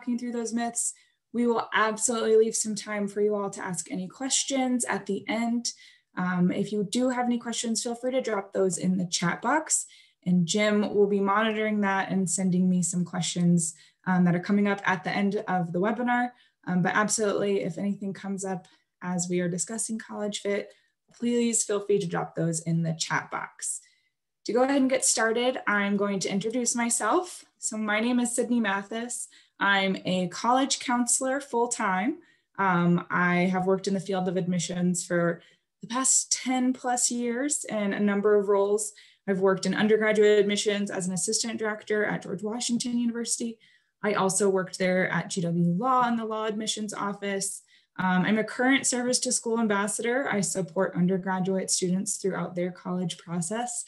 talking through those myths. We will absolutely leave some time for you all to ask any questions at the end. If you do have any questions, feel free to drop those in the chat box, and Jim will be monitoring that and sending me some questions that are coming up at the end of the webinar. But absolutely, if anything comes up as we are discussing College Fit, please feel free to drop those in the chat box. To go ahead and get started, I'm going to introduce myself. So my name is Sydney Matthes. I'm a college counselor full-time. I have worked in the field of admissions for the past 10 plus years in a number of roles. I've worked in undergraduate admissions as an assistant director at George Washington University. I also worked there at GW Law in the law admissions office. I'm a current service to school ambassador. I support undergraduate students throughout their college process.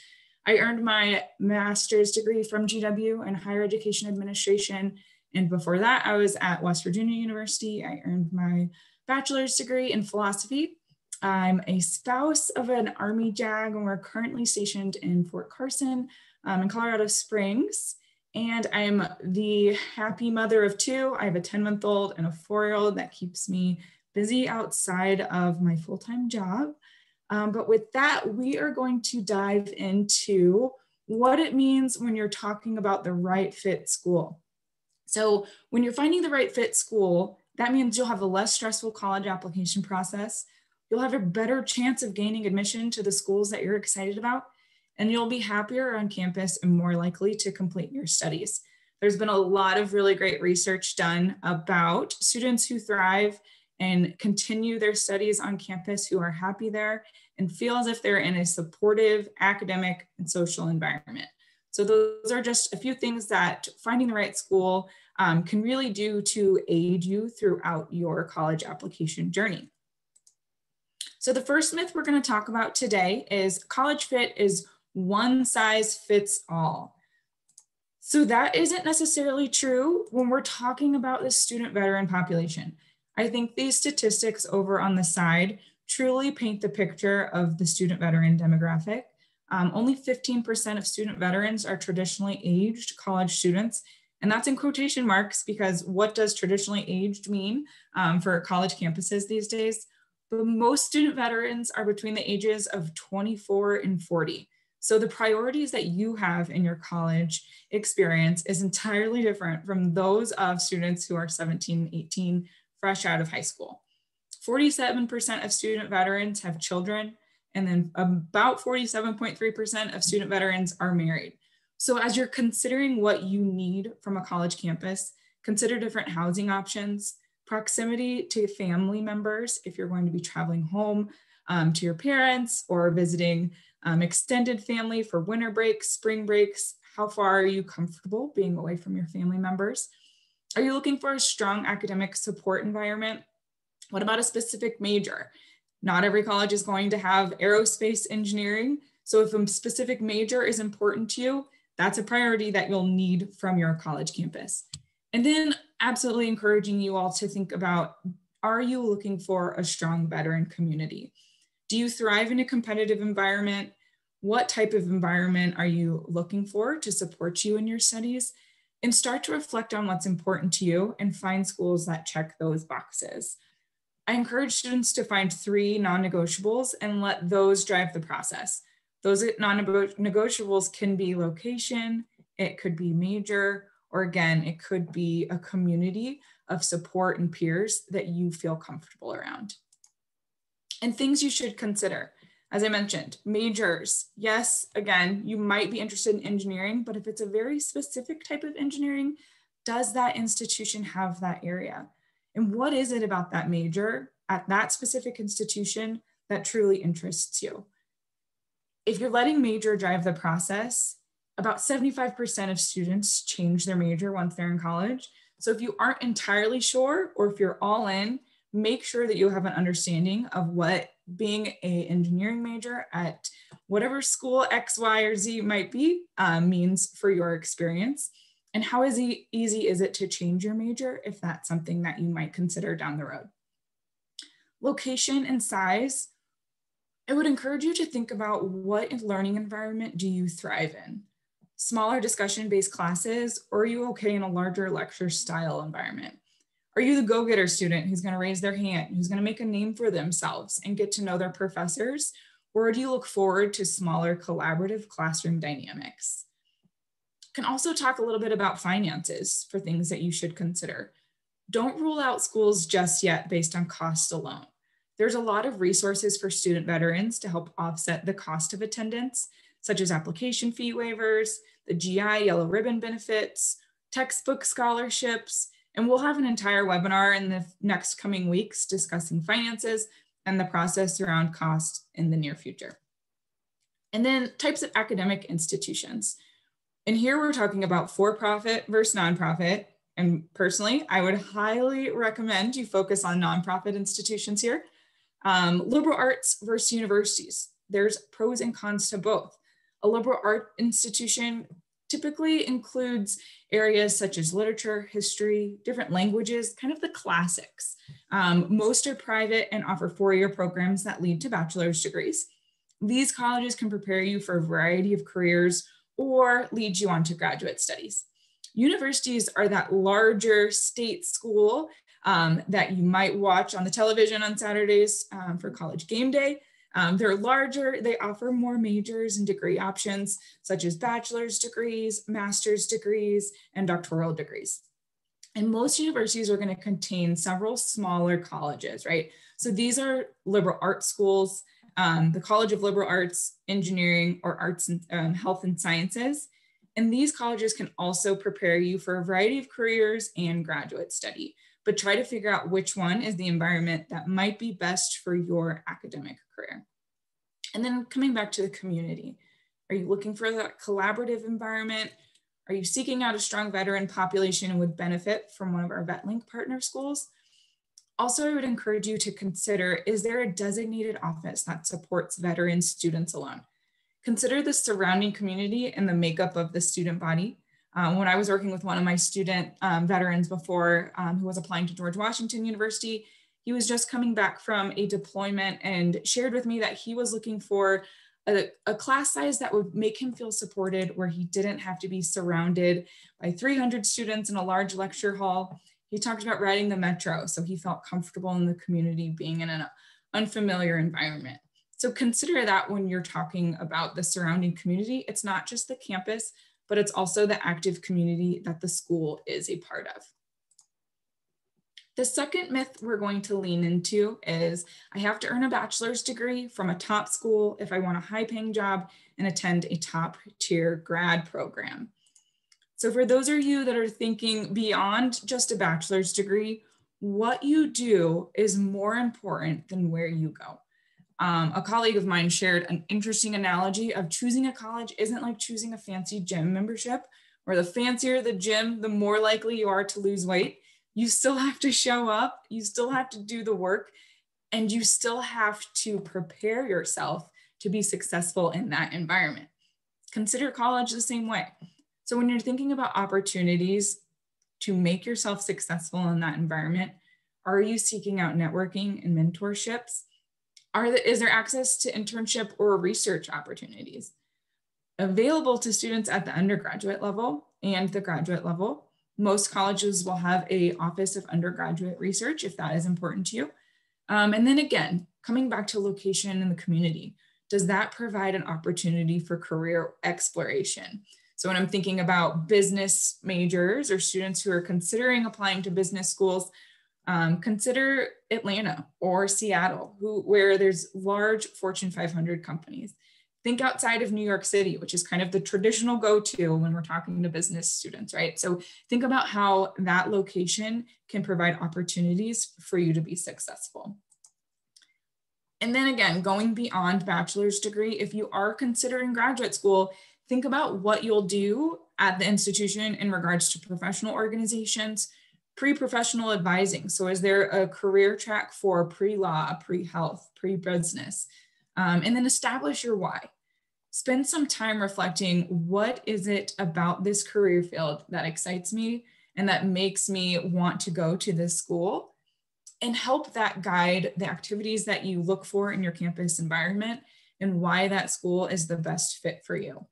I earned my master's degree from GW in higher education administration. And before that, I was at West Virginia University. I earned my bachelor's degree in philosophy. I'm a spouse of an Army JAG, and we're currently stationed in Fort Carson in Colorado Springs. And I'm the happy mother of two. I have a 10-month-old and a 4-year-old that keeps me busy outside of my full-time job. But with that, we are going to dive into what it means when you're talking about the right fit school. So when you're finding the right fit school, that means you'll have a less stressful college application process. You'll have a better chance of gaining admission to the schools that you're excited about, and you'll be happier on campus and more likely to complete your studies. There's been a lot of really great research done about students who thrive and continue their studies on campus, who are happy there and feel as if they're in a supportive academic and social environment. So those are just a few things that finding the right school can really do to aid you throughout your college application journey. So the first myth we're going to talk about today is college fit is one size fits all. So that isn't necessarily true when we're talking about the student veteran population. I think these statistics over on the side truly paint the picture of the student veteran demographic. Only 15% of student veterans are traditionally aged college students. And that's in quotation marks because what does traditionally aged mean for college campuses these days? But most student veterans are between the ages of 24 and 40. So the priorities that you have in your college experience is entirely different from those of students who are 17, 18, fresh out of high school. 47% of student veterans have children, and then about 47.3% of student veterans are married. So as you're considering what you need from a college campus, consider different housing options, proximity to family members if you're going to be traveling home to your parents or visiting extended family for winter breaks, spring breaks. How far are you comfortable being away from your family members? Are you looking for a strong academic support environment? What about a specific major? Not every college is going to have aerospace engineering. So if a specific major is important to you, that's a priority that you'll need from your college campus. And then absolutely encouraging you all to think about, are you looking for a strong veteran community? Do you thrive in a competitive environment? What type of environment are you looking for to support you in your studies? And start to reflect on what's important to you and find schools that check those boxes. I encourage students to find 3 non-negotiables and let those drive the process. Those non-negotiables can be location, it could be major, or again, it could be a community of support and peers that you feel comfortable around. And things you should consider. As I mentioned, majors. Yes, again, you might be interested in engineering, but if it's a very specific type of engineering, does that institution have that area? And what is it about that major at that specific institution that truly interests you? If you're letting major drive the process, about 75% of students change their major once they're in college. So if you aren't entirely sure, or if you're all in, make sure that you have an understanding of what being an engineering major at whatever school X, Y, or Z might be means for your experience. And how easy is it to change your major if that's something that you might consider down the road? Location and size. I would encourage you to think about what learning environment do you thrive in? smaller discussion-based classes, or are you okay in a larger lecture style environment? Are you the go-getter student who's going to raise their hand, who's going to make a name for themselves and get to know their professors? Or do you look forward to smaller collaborative classroom dynamics? Can also talk a little bit about finances for things that you should consider. Don't rule out schools just yet based on cost alone. There's a lot of resources for student veterans to help offset the cost of attendance, such as application fee waivers, the GI Yellow Ribbon benefits, textbook scholarships, and we'll have an entire webinar in the next coming weeks discussing finances and the process around cost in the near future. And then types of academic institutions. And here we're talking about for-profit versus nonprofit. And personally, I would highly recommend you focus on nonprofit institutions here. Liberal arts versus universities. There's pros and cons to both. A liberal art institution typically includes areas such as literature, history, different languages, kind of the classics. Most are private and offer four-year programs that lead to bachelor's degrees. These colleges can prepare you for a variety of careers or lead you on to graduate studies. Universities are that larger state school that you might watch on the television on Saturdays for college game day. They're larger, they offer more majors and degree options, such as bachelor's degrees, master's degrees, and doctoral degrees. And most universities are going to contain several smaller colleges, right? So these are liberal arts schools, the College of Liberal Arts, Engineering, or Arts and Health and Sciences. And these colleges can also prepare you for a variety of careers and graduate study, but try to figure out which one is the environment that might be best for your academic career. And then coming back to the community, are you looking for that collaborative environment? Are you seeking out a strong veteran population and would benefit from one of our VetLink partner schools? Also, I would encourage you to consider, is there a designated office that supports veteran students alone? Consider the surrounding community and the makeup of the student body. When I was working with one of my student veterans before, who was applying to George Washington University, he was just coming back from a deployment and shared with me that he was looking for a class size that would make him feel supported, where he didn't have to be surrounded by 300 students in a large lecture hall. He talked about riding the metro, so he felt comfortable in the community, being in an unfamiliar environment. So consider that when you're talking about the surrounding community. It's not just the campus, but it's also the active community that the school is a part of. The second myth we're going to lean into is I have to earn a bachelor's degree from a top school if I want a high-paying job and attend a top-tier grad program. So for those of you that are thinking beyond just a bachelor's degree, what you do is more important than where you go. A colleague of mine shared an interesting analogy of choosing a college isn't like choosing a fancy gym membership, where the fancier the gym, the more likely you are to lose weight. You still have to show up, you still have to do the work, and you still have to prepare yourself to be successful in that environment. Consider college the same way. So when you're thinking about opportunities to make yourself successful in that environment, are you seeking out networking and mentorships? Is there access to internship or research opportunities available to students at the undergraduate level and the graduate level? Most colleges will have an Office of Undergraduate Research if that is important to you. And then again, coming back to location in the community, does that provide an opportunity for career exploration? So when I'm thinking about business majors or students who are considering applying to business schools, consider Atlanta or Seattle, where there's large Fortune 500 companies. Think outside of New York City, which is kind of the traditional go-to when we're talking to business students, right? So think about how that location can provide opportunities for you to be successful. And then again, going beyond bachelor's degree, if you are considering graduate school, think about what you'll do at the institution in regards to professional organizations, pre-professional advising. So is there a career track for pre-law, pre-health, pre-business? And then establish your why. Spend some time reflecting, what is it about this career field that excites me and that makes me want to go to this school? And help that guide the activities that you look for in your campus environment and why that school is the best fit for you.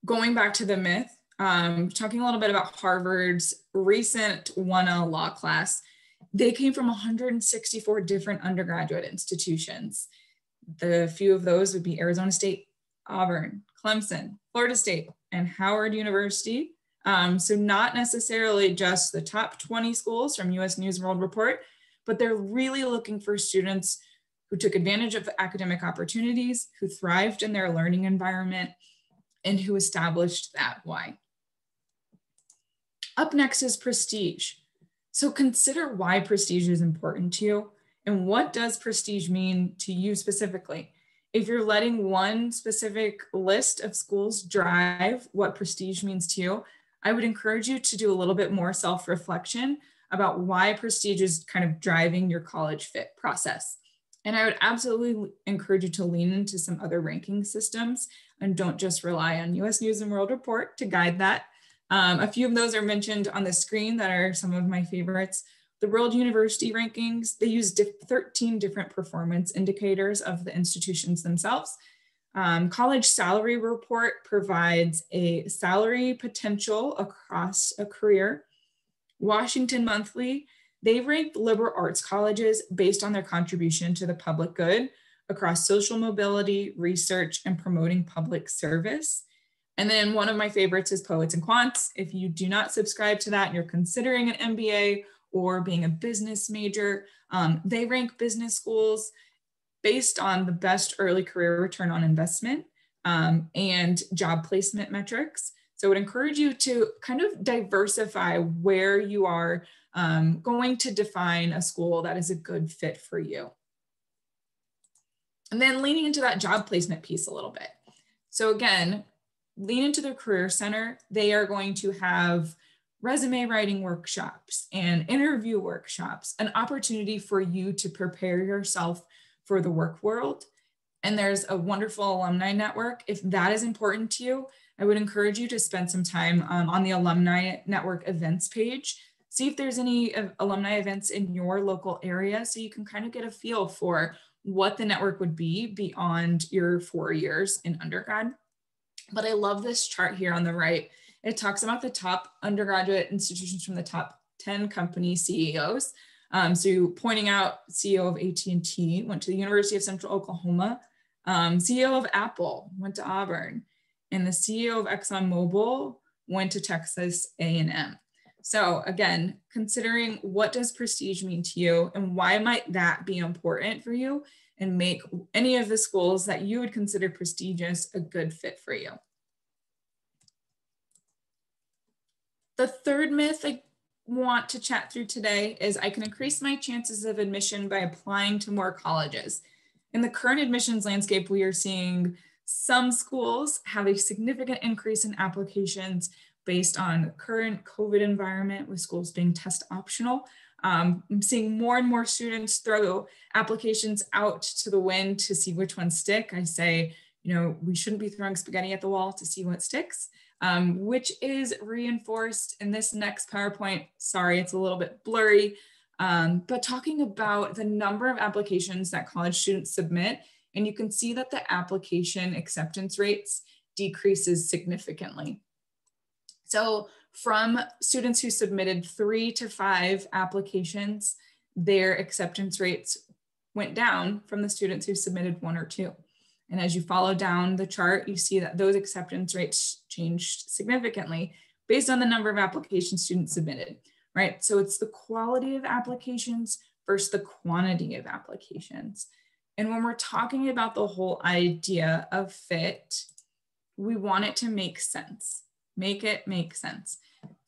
Going back to the myth, talking a little bit about Harvard's recent 1L law class, they came from 164 different undergraduate institutions. The few of those would be Arizona State, Auburn, Clemson, Florida State, and Howard University. So not necessarily just the top 20 schools from US News and World Report, but they're really looking for students who took advantage of academic opportunities, who thrived in their learning environment, and who established that why. Up next is prestige. So consider why prestige is important to you and what does prestige mean to you specifically. If you're letting one specific list of schools drive what prestige means to you, I would encourage you to do a little bit more self-reflection about why prestige is kind of driving your college fit process. And I would absolutely encourage you to lean into some other ranking systems and don't just rely on US News and World Report to guide that. A few of those are mentioned on the screen that are some of my favorites. The World University Rankings, they use 13 different performance indicators of the institutions themselves. College Salary Report provides a salary potential across a career. Washington Monthly, they ranked liberal arts colleges based on their contribution to the public good across social mobility, research, and promoting public service. And then one of my favorites is Poets and Quants. If you do not subscribe to that and you're considering an MBA or being a business major, they rank business schools based on the best early career return on investment and job placement metrics. So I would encourage you to kind of diversify where you are going to define a school that is a good fit for you. And then leaning into that job placement piece a little bit. So again, lean into the Career Center. They are going to have resume writing workshops and interview workshops, an opportunity for you to prepare yourself for the work world. And there's a wonderful alumni network. If that is important to you, I would encourage you to spend some time on the alumni network events page. See if there's any alumni events in your local area so you can kind of get a feel for what the network would be beyond your 4 years in undergrad. But I love this chart here on the right. It talks about the top undergraduate institutions from the top 10 company CEOs. So pointing out CEO of AT&T went to the University of Central Oklahoma, CEO of Apple went to Auburn, and the CEO of ExxonMobil went to Texas A&M. So again, considering what does prestige mean to you and why might that be important for you and make any of the schools that you would consider prestigious a good fit for you. The third myth I want to chat through today is I can increase my chances of admission by applying to more colleges. In the current admissions landscape, we are seeing some schools have a significant increase in applications based on the current COVID environment with schools being test optional. I'm seeing more and more students throw applications out to the wind to see which ones stick. I say, we shouldn't be throwing spaghetti at the wall to see what sticks, which is reinforced in this next PowerPoint. Sorry, it's a little bit blurry, but talking about the number of applications that college students submit, and you can see that the application acceptance rates decreases significantly. So from students who submitted 3 to 5 applications, their acceptance rates went down from the students who submitted 1 or 2. And as you follow down the chart, you see that those acceptance rates changed significantly based on the number of applications students submitted, right? So it's the quality of applications versus the quantity of applications. And when we're talking about the whole idea of fit, we want it to make sense. Make it make sense.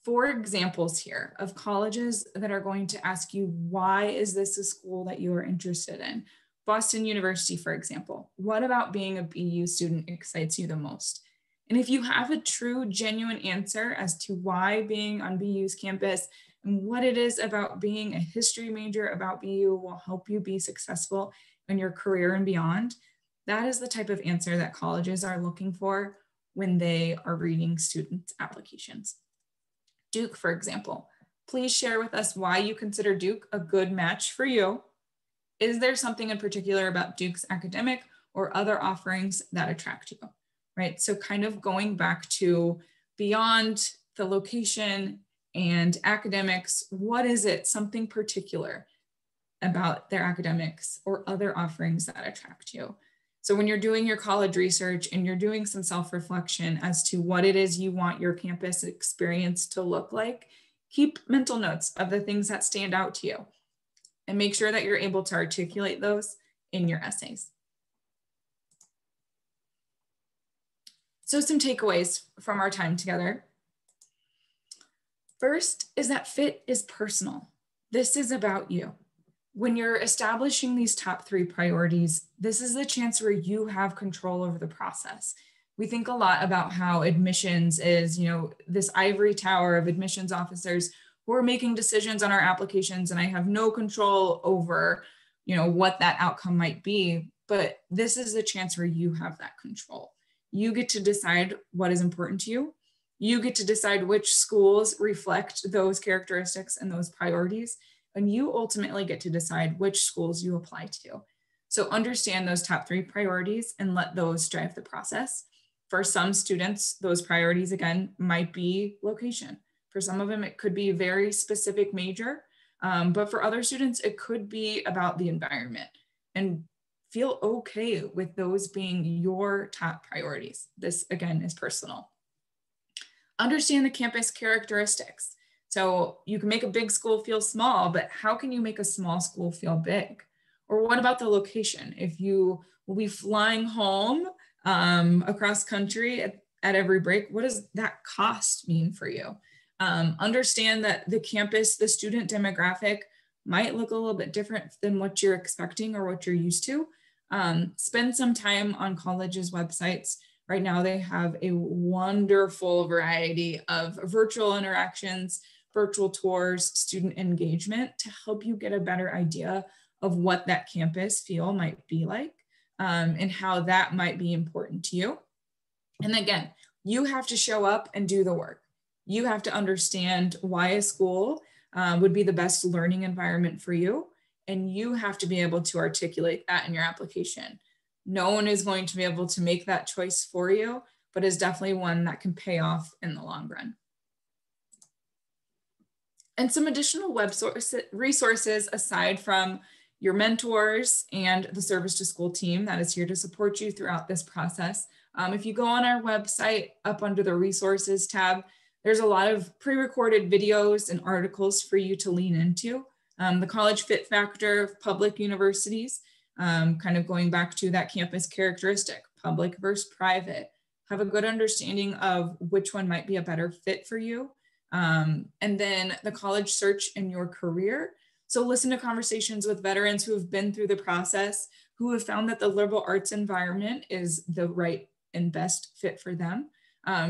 4 examples here of colleges that are going to ask you, why is this a school that you are interested in? Boston University, for example. What about being a BU student excites you the most? And if you have a true, genuine answer as to why being on BU's campus and what it is about being a history major about BU will help you be successful in your career and beyond, that is the type of answer that colleges are looking for when they are reading students' applications. Duke, for example, please share with us why you consider Duke a good match for you. Is there something in particular about Duke's academic or other offerings that attract you? right? So kind of going back to beyond the location and academics, what is it, something particular about their academics or other offerings that attract you? So when you're doing your college research and you're doing some self-reflection as to what it is you want your campus experience to look like, keep mental notes of the things that stand out to you and make sure that you're able to articulate those in your essays. So some takeaways from our time together. First is that fit is personal. This is about you. When you're establishing these top 3 priorities, this is the chance where you have control over the process. We think a lot about how admissions is, this ivory tower of admissions officers who are making decisions on our applications, and I have no control over, what that outcome might be. But this is the chance where you have that control. You get to decide what is important to you. You get to decide which schools reflect those characteristics and those priorities. And you ultimately get to decide which schools you apply to. So understand those top 3 priorities and let those drive the process. For some students, those priorities, again, might be location. For some of them, it could be a very specific major. But for other students, it could be about the environment. And feel okay with those being your top priorities. This, again, is personal. Understand the campus characteristics. So you can make a big school feel small, but how can you make a small school feel big? Or what about the location? If you will be flying home across country at every break, what does that cost mean for you? Understand that the campus, the student demographic might look a little bit different than what you're expecting or what you're used to. Spend some time on colleges' websites. Right now, they have a wonderful variety of virtual interactions, virtual tours, student engagement to help you get a better idea of what that campus feel might be like and how that might be important to you. And again, you have to show up and do the work. You have to understand why a school would be the best learning environment for you. And you have to be able to articulate that in your application. No one is going to be able to make that choice for you, but is definitely one that can pay off in the long run. And some additional web resources aside from your mentors and the Service to School team that is here to support you throughout this process. If you go on our website up under the resources tab, there's a lot of pre-recorded videos and articles for you to lean into. The College Fit Factor of public universities, kind of going back to that campus characteristic, public versus private, have a good understanding of which one might be a better fit for you. And then the college search in your career. So listen to conversations with veterans who have been through the process, who have found that the liberal arts environment is the right and best fit for them.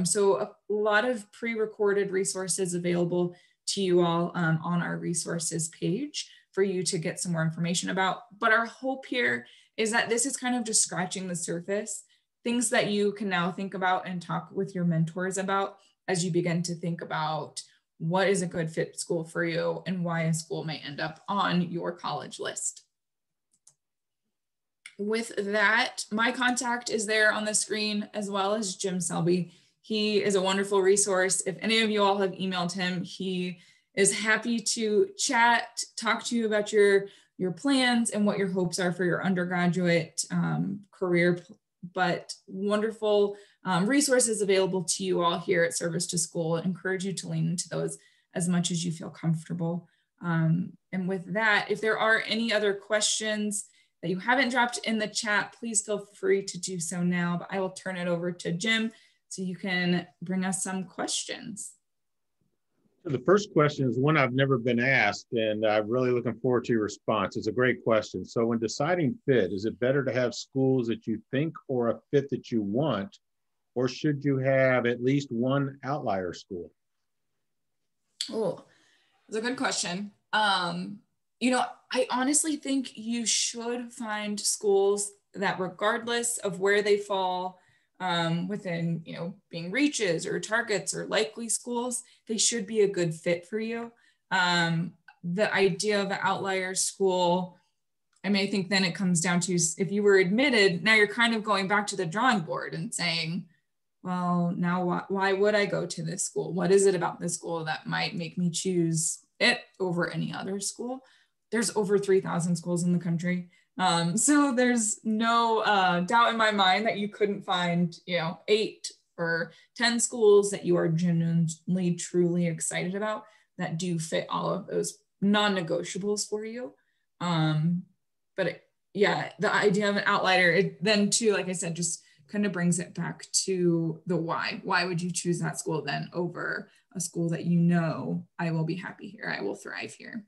So a lot of pre-recorded resources available to you all on our resources page for you to get some more information about. But our hope here is that this is kind of just scratching the surface, things that you can now think about and talk with your mentors about as you begin to think about what is a good fit school for you and why a school may end up on your college list. With that, my contact is there on the screen, as well as Jim Selby. He is a wonderful resource. If any of you all have emailed him, he is happy to chat, talk to you about your plans and what your hopes are for your undergraduate career, but wonderful resources available to you all here at Service to School. I encourage you to lean into those as much as you feel comfortable. And with that, if there are any other questions that you haven't dropped in the chat, please feel free to do so now, but I will turn it over to Jim so you can bring us some questions. The first question is one I've never been asked, and I'm really looking forward to your response. It's a great question. So when deciding fit, is it better to have schools that you think or a fit that you want, or should you have at least one outlier school? Oh, that's a good question. I honestly think you should find schools that, regardless of where they fall within, being reaches or targets or likely schools, they should be a good fit for you. The idea of an outlier school, I think then it comes down to, if you were admitted, now you're kind of going back to the drawing board and saying, well, now why would I go to this school? What is it about this school that might make me choose it over any other school? There's over 3,000 schools in the country. So there's no doubt in my mind that you couldn't find, 8 or 10 schools that you are genuinely, truly excited about that do fit all of those non-negotiables for you. Yeah, the idea of an outlier, then too, like I said, just kind of brings it back to the why. Why would you choose that school then over a school that I will be happy here, I will thrive here?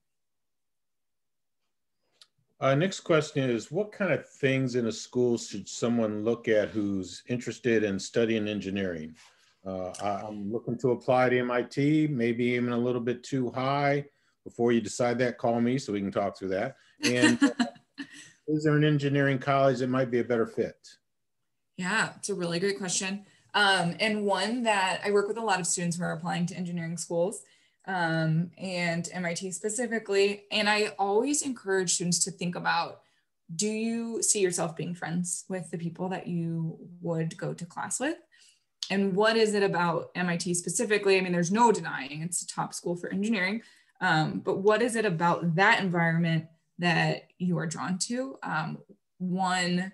Next question is, what kind of things in a school should someone look at who's interested in studying engineering? I'm looking to apply to MIT, maybe aiming a little bit too high. Before you decide that, call me so we can talk through that. And is there an engineering college that might be a better fit? Yeah, it's a really great question. And one that I work with a lot of students who are applying to engineering schools, and MIT specifically. And I always encourage students to think about, do you see yourself being friends with the people that you would go to class with? And what is it about MIT specifically? I mean, there's no denying it's a top school for engineering, but what is it about that environment that you are drawn to? One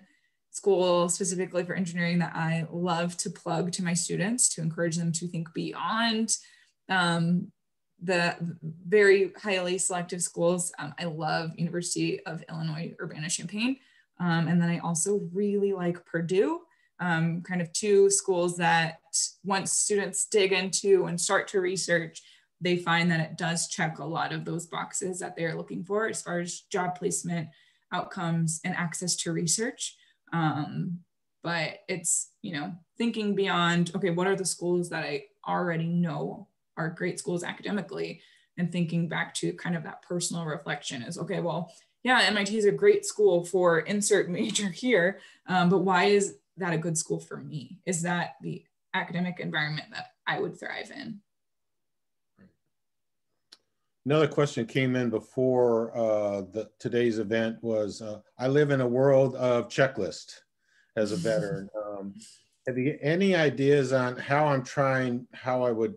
school specifically for engineering that I love to plug to my students to encourage them to think beyond the very highly selective schools. I love University of Illinois Urbana-Champaign. And then I also really like Purdue, kind of two schools that once students dig into and start to research, they find that it does check a lot of those boxes that they're looking for as far as job placement, outcomes, and access to research. But it's, thinking beyond, okay, what are the schools that I already know are great schools academically, and thinking back to kind of that personal reflection is, okay, well, yeah, MIT is a great school for insert major here, but why is that a good school for me? Is that the academic environment that I would thrive in? Another question came in before today's event was, I live in a world of checklist as a veteran. Have you any ideas on how I would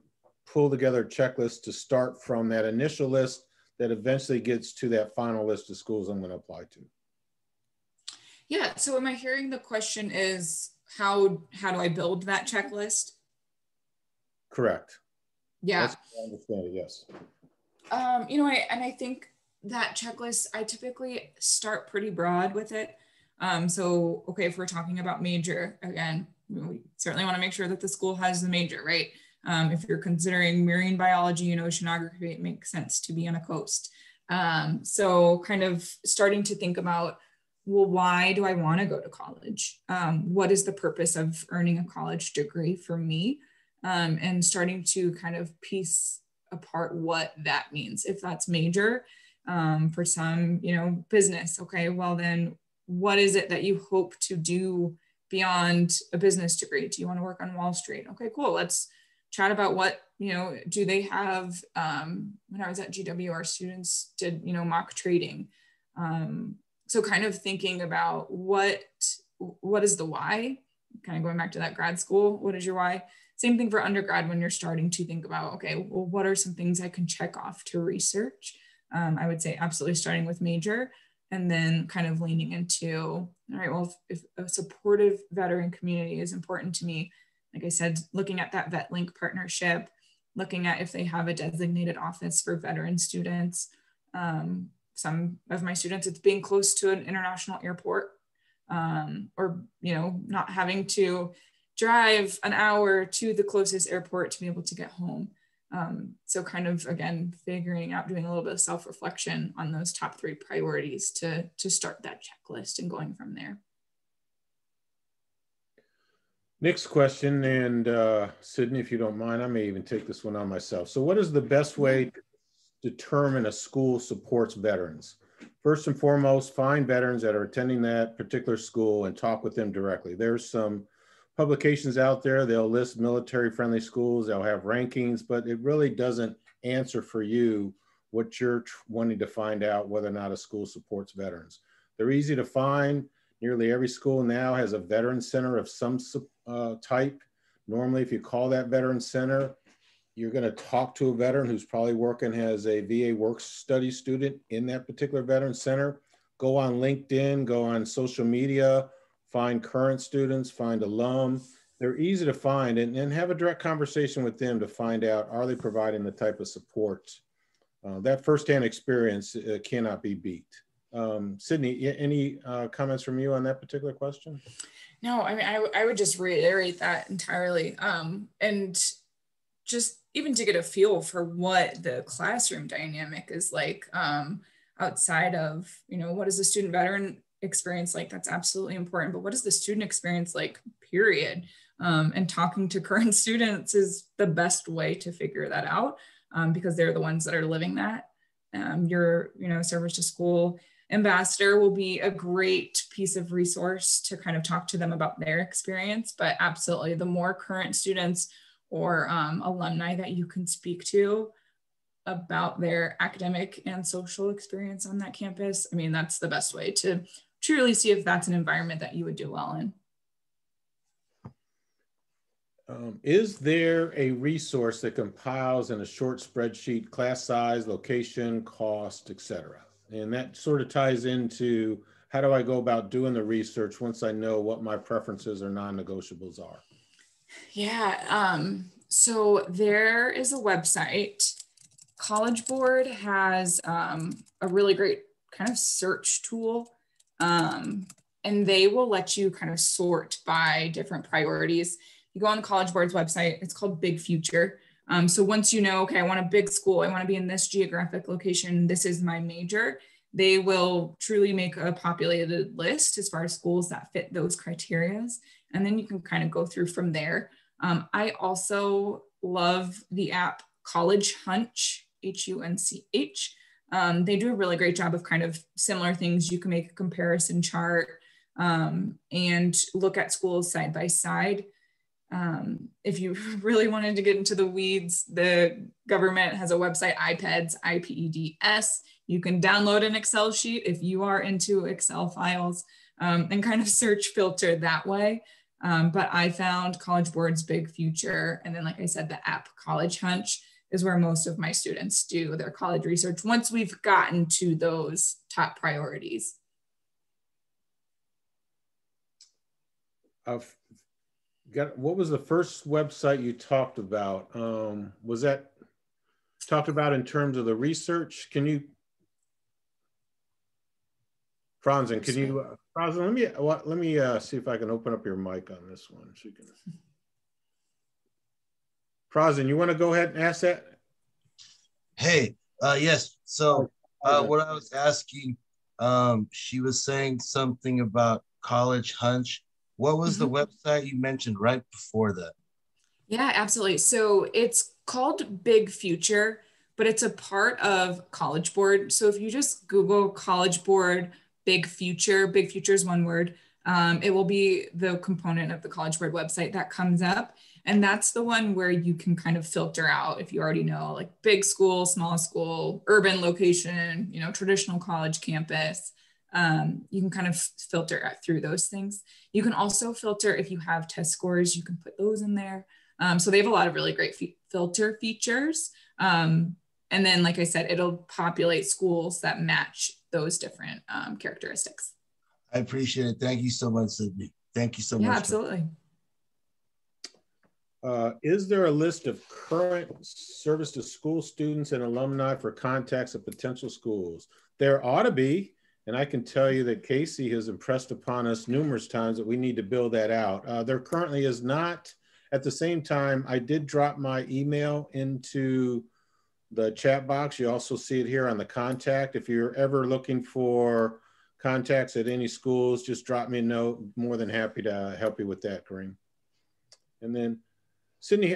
pull together a checklist to start from that initial list that eventually gets to that final list of schools I'm going to apply to? Yeah, so am I hearing the question is, how do I build that checklist? Correct. Yeah. That's how I understand it, yes. I think that checklist, I typically start pretty broad with it. So, okay, if we're talking about major, again, we certainly want to make sure that the school has the major, right? If you're considering marine biology and oceanography, it makes sense to be on a coast. So kind of starting to think about, well, why do I want to go to college? What is the purpose of earning a college degree for me? And starting to kind of piece apart what that means. If that's major, for some, business, okay, well then what is it that you hope to do beyond a business degree? Do you want to work on Wall Street? Okay, cool. Let's chat about what, do they have, when I was at GW, our students did, mock trading. So kind of thinking about what is the why, kind of going back to that grad school, what is your why? Same thing for undergrad when you're starting to think about, okay, well, what are some things I can check off to research? I would say absolutely starting with major, and then kind of leaning into, all right, well, if a supportive veteran community is important to me, like I said, looking at that VetLink partnership, looking at if they have a designated office for veteran students. Some of my students, it's being close to an international airport, or, not having to drive an hour to the closest airport to be able to get home. So kind of, again, figuring out, doing a little bit of self-reflection on those top 3 priorities to start that checklist and going from there. Next question, and Sydney, if you don't mind, I may even take this one on myself. So what is the best way to determine a school supports veterans? First and foremost, find veterans that are attending that particular school and talk with them directly. There's some publications out there, they'll list military-friendly schools, they'll have rankings, but it really doesn't answer for you what you're wanting to find out, whether or not a school supports veterans. They're easy to find. Nearly every school now has a veteran center of some type. Normally, if you call that veteran center, you're going to talk to a veteran who's probably working as a VA work study student in that particular veteran center. Go on LinkedIn, go on social media, find current students, find alum. They're easy to find, and have a direct conversation with them to find out, are they providing the type of support? That firsthand experience cannot be beat. Sydney, any comments from you on that particular question? No, I mean, I would just reiterate that entirely. And just even to get a feel for what the classroom dynamic is like outside of, what is the student veteran experience like? That's absolutely important. But what is the student experience like, period? And talking to current students is the best way to figure that out because they're the ones that are living that. Your, service to school ambassador will be a great piece of resource to kind of talk to them about their experience. But absolutely, the more current students or alumni that you can speak to about their academic and social experience on that campus, I mean, that's the best way to truly see if that's an environment that you would do well in. Is there a resource that compiles in a short spreadsheet class size, location, cost, etc.? And that sort of ties into, how do I go about doing the research once I know what my preferences or non-negotiables are? Yeah, so there is a website. College Board has a really great kind of search tool, and they will let you kind of sort by different priorities. You go on the College Board's website, it's called Big Future. So once you know, okay, I want a big school, I want to be in this geographic location, this is my major, they will truly make a populated list as far as schools that fit those criterias. And then you can kind of go through from there. I also love the app College Hunch, Hunch. They do a really great job of kind of similar things. You can make a comparison chart and look at schools side by side. If you really wanted to get into the weeds, the government has a website, IPEDS, IPEDS. You can download an Excel sheet if you are into Excel files and kind of search filter that way. But I found College Board's Big Future. And then, like I said, the app College Hunch is where most of my students do their college research once we've gotten to those top priorities. What was the first website you talked about? Was that talked about in terms of the research? Can you, Franzen, can you, Franzen, let me see if I can open up your mic on this one. So you can... Franzen, you want to go ahead and ask that? Hey, yes. So what I was asking, she was saying something about College Hunch. What was the website you mentioned right before that? Yeah, absolutely. So it's called Big Future, but it's a part of College Board. So if you just Google College Board Big Future is one word, it will be the component of the College Board website that comes up. And that's the one where you can kind of filter out, if you already know, like big school, small school, urban location, traditional college campus. You can kind of filter through those things. You can also filter if you have test scores, you can put those in there. So they have a lot of really great filter features. And then, like I said, it'll populate schools that match those different characteristics. I appreciate it. Thank you so much, Sydney. Thank you so much. Yeah, absolutely. Is there a list of current service to school students and alumni for contacts at potential schools? There ought to be. And I can tell you that Casey has impressed upon us numerous times that we need to build that out. There currently is not. At the same time, I did drop my email into the chat box. You also see it here on the contact. If you're ever looking for contacts at any schools, just drop me a note. More than happy to help you with that, Kareem. And then, Sydney,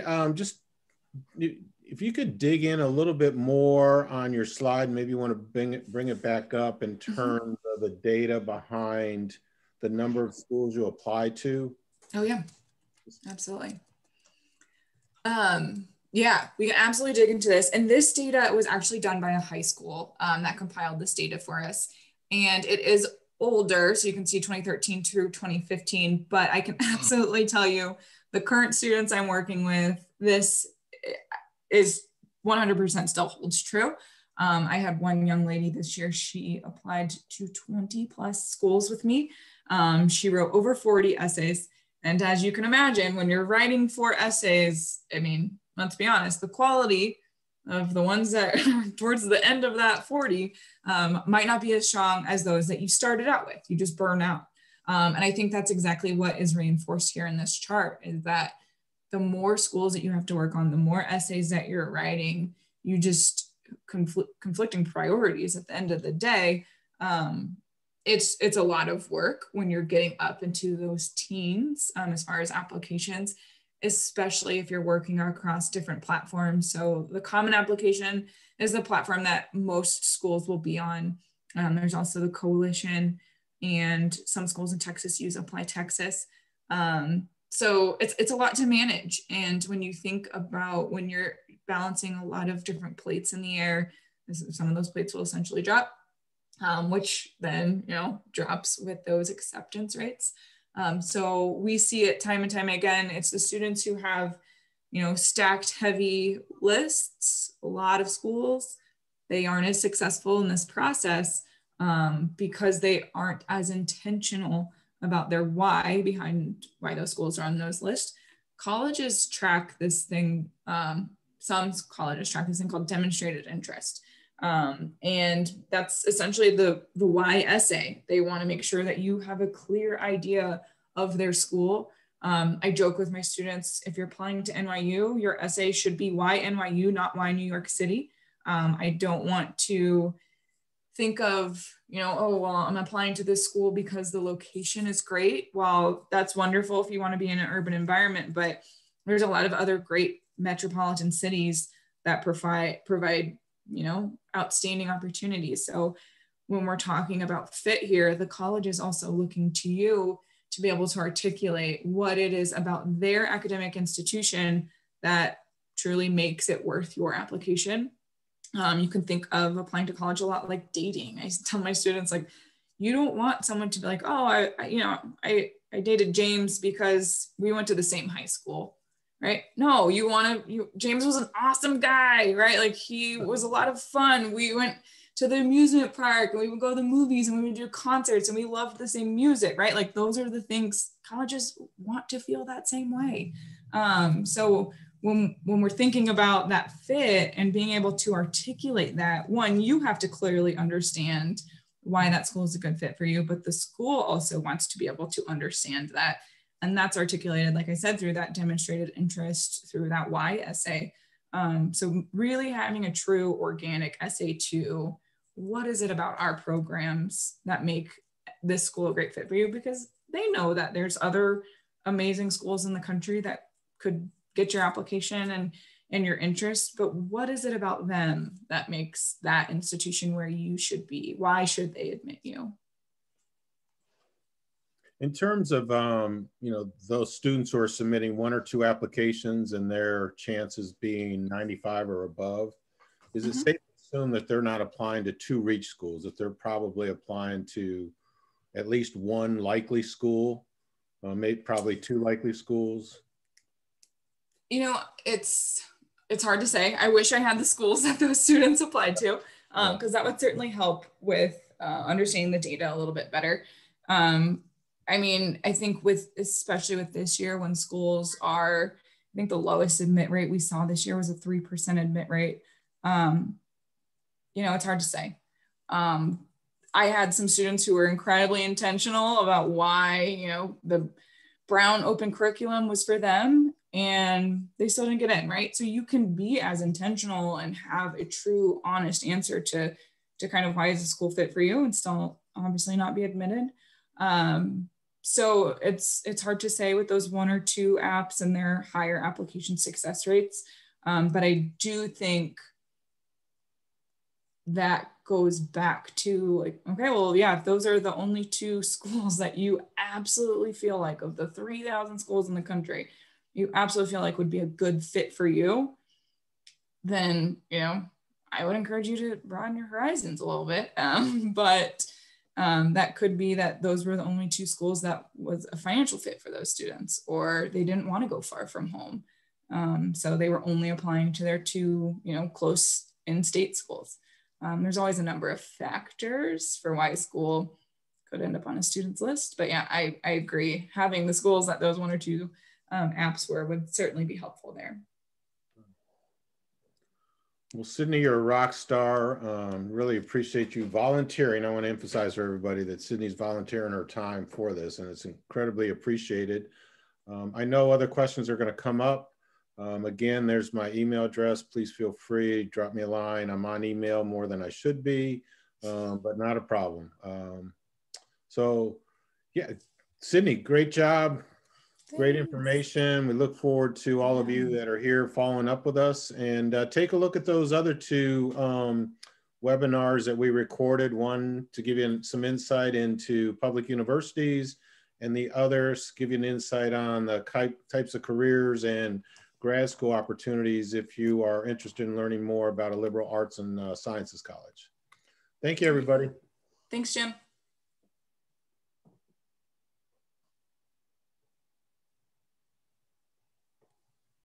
if you could dig in a little bit more on your slide, maybe you want to bring it back up in terms of the data behind the number of schools you apply to. Oh yeah, absolutely. Yeah, we can absolutely dig into this. And this data was actually done by a high school that compiled this data for us. And it is older, so you can see 2013 through 2015, but I can absolutely tell you the current students I'm working with, this is 100% still holds true. I had one young lady this year, she applied to 20 plus schools with me. She wrote over 40 essays. And as you can imagine, when you're writing 4 essays, I mean, let's be honest, the quality of the ones that towards the end of that 40 might not be as strong as those that you started out with. You just burn out. And I think that's exactly what is reinforced here in this chart, is that the more schools that you have to work on, the more essays that you're writing, you just conflicting priorities at the end of the day. It's a lot of work when you're getting up into those teens as far as applications, especially if you're working across different platforms. So the Common Application is the platform that most schools will be on. There's also the Coalition, and some schools in Texas use Apply Texas. So it's a lot to manage. And when you think about when you're balancing a lot of different plates in the air, some of those plates will essentially drop, which then, drops with those acceptance rates. So we see it time and time again. It's the students who have, stacked heavy lists, a lot of schools, they aren't as successful in this process because they aren't as intentional about their why behind why those schools are on those lists. Colleges track this thing, some colleges track this thing called demonstrated interest. And that's essentially the why essay. They want to make sure that you have a clear idea of their school. I joke with my students, if you're applying to NYU, your essay should be why NYU, not why New York City. I don't want to think of, oh, well, I'm applying to this school because the location is great. Well, that's wonderful if you want to be in an urban environment, but there's a lot of other great metropolitan cities that provide outstanding opportunities. So when we're talking about fit here, the college is also looking to you to be able to articulate what it is about their academic institution that truly makes it worth your application. You can think of applying to college a lot like dating. I tell my students, like, you don't want someone to be like, oh, I dated James because we went to the same high school, right? No, James was an awesome guy, right? Like, he was a lot of fun. We went to the amusement park and we would go to the movies and we would do concerts and we loved the same music, right? Like, those are the things colleges want to feel that same way. So when we're thinking about that fit and being able to articulate that, one, you have to clearly understand why that school is a good fit for you, but the school also wants to be able to understand that. And that's articulated, like I said, through that demonstrated interest, through that why essay. So really having a true organic essay to what is it about our programs that make this school a great fit for you? Because they know that there's other amazing schools in the country that could get your application and your interest, but what is it about them that makes that institution where you should be? Why should they admit you? In terms of, those students who are submitting 1 or 2 applications and their chances being 95 or above, is it safe to assume that they're not applying to 2 reach schools, that they're probably applying to at least 1 likely school, maybe probably 2 likely schools? It's hard to say. I wish I had the schools that those students applied to, because that would certainly help with understanding the data a little bit better. I think especially with this year when schools are, I think the lowest admit rate we saw this year was a 3% admit rate. It's hard to say. I had some students who were incredibly intentional about why, the Brown open curriculum was for them and they still didn't get in, right? So you can be as intentional and have a true, honest answer to kind of why is the school fit for you and still obviously not be admitted. So it's hard to say with those 1 or 2 apps and their higher application success rates. But I do think that goes back to like, okay, well, yeah, if those are the only 2 schools that you absolutely feel like of the 3,000 schools in the country, you absolutely feel like would be a good fit for you, then, I would encourage you to broaden your horizons a little bit. But That could be that those were the only 2 schools that was a financial fit for those students, or they didn't want to go far from home. So they were only applying to their 2, close in-state schools. There's always a number of factors for why a school could end up on a student's list. But yeah, I agree. Having the schools that those 1 or 2 apps were would certainly be helpful there. Well, Sydney, you're a rock star. Really appreciate you volunteering. I want to emphasize for everybody that Sydney's volunteering her time for this, and it's incredibly appreciated. I know other questions are going to come up. Again, there's my email address. Please feel free, drop me a line. I'm on email more than I should be, but not a problem. So yeah, Sydney, great job. Great information. We look forward to all of you that are here following up with us, and take a look at those other 2 webinars that we recorded, one to give you some insight into public universities, and the others give you an insight on the types of careers and grad school opportunities if you are interested in learning more about a liberal arts and sciences college. Thank you, everybody. Thanks, Jim.